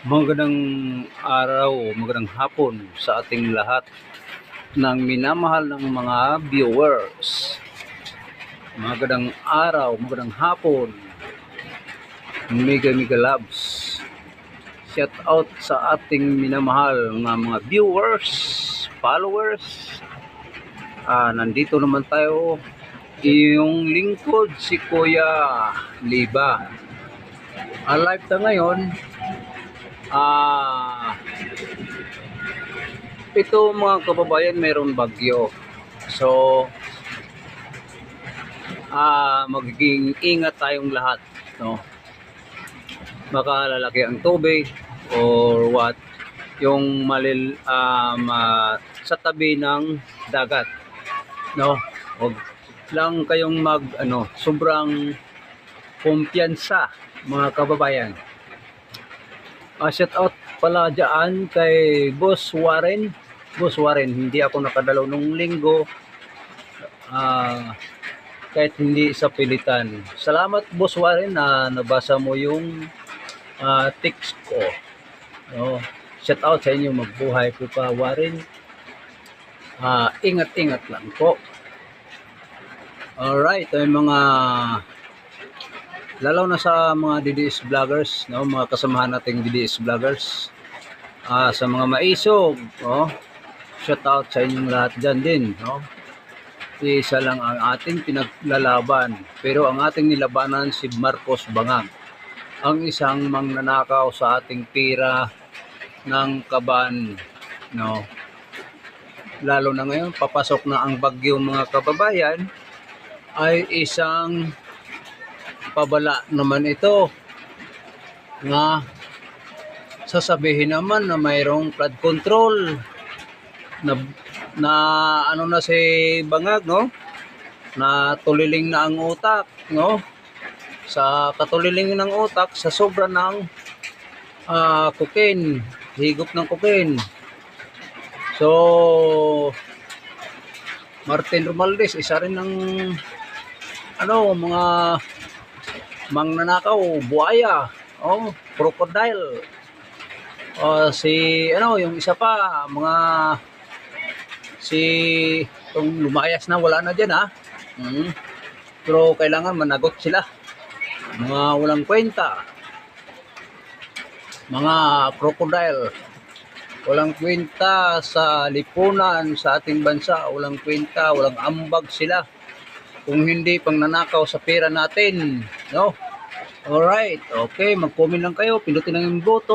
Magandang araw, magandang hapon sa ating lahat ng minamahal ng mga viewers. Magandang araw, magandang hapon, mega loves. Shout out sa ating minamahal ng mga viewers, followers. Nandito naman tayo, iyong lingkod si Kuya Liba. Live ta ngayon. Ito mga kababayan, mayroon bagyo. So, magiging ingat tayong lahat, no? Baka lalaki ang tubig or what, yung sa tabi ng dagat, no? Huwag lang kayong sobrang kumpiyansa mga kababayan. Shout out pala dyan kay Boss Warren. Boss Warren, hindi ako nakadalaw nung linggo. Kahit hindi sa pilitan. Salamat Boss Warren na nabasa mo yung text ko. Shout out sa inyo, magbuhay po pa Warren. Ingat-ingat lang po. Alright, ay mga lalaw na sa mga DDS vloggers, no, mga kasamahan nating DDS vloggers, sa mga maisog, no, shout out sa inyong lahat dyan din, no. Isa lang ang ating pinaglalaban, pero ang ating nilabanan si Marcos Bangag, ang isang mangnanakaw sa ating pira ng kaban, no. Lalo na ngayon, papasok na ang bagyo mga kababayan, ay isang pabala naman ito nga sasabihin naman na mayroong flood control na ano na si Bangag, no, na tuliling na ang utak, no, sa katuliling ng utak sa sobra ng cocaine, higop ng cocaine. So Martin Romualdez, isa rin ng mga mangnanakaw, buhaya, crocodile. Yung isa pa, itong lumayas na, wala na dyan pero kailangan managot sila. Mga walang kwenta, mga crocodile, walang kwenta sa lipunan sa ating bansa, walang kwenta, walang ambag sila kung hindi pang nanakaw sa pera natin, no? Alright, okay, mag-comment lang kayo, pindutin lang yung boto.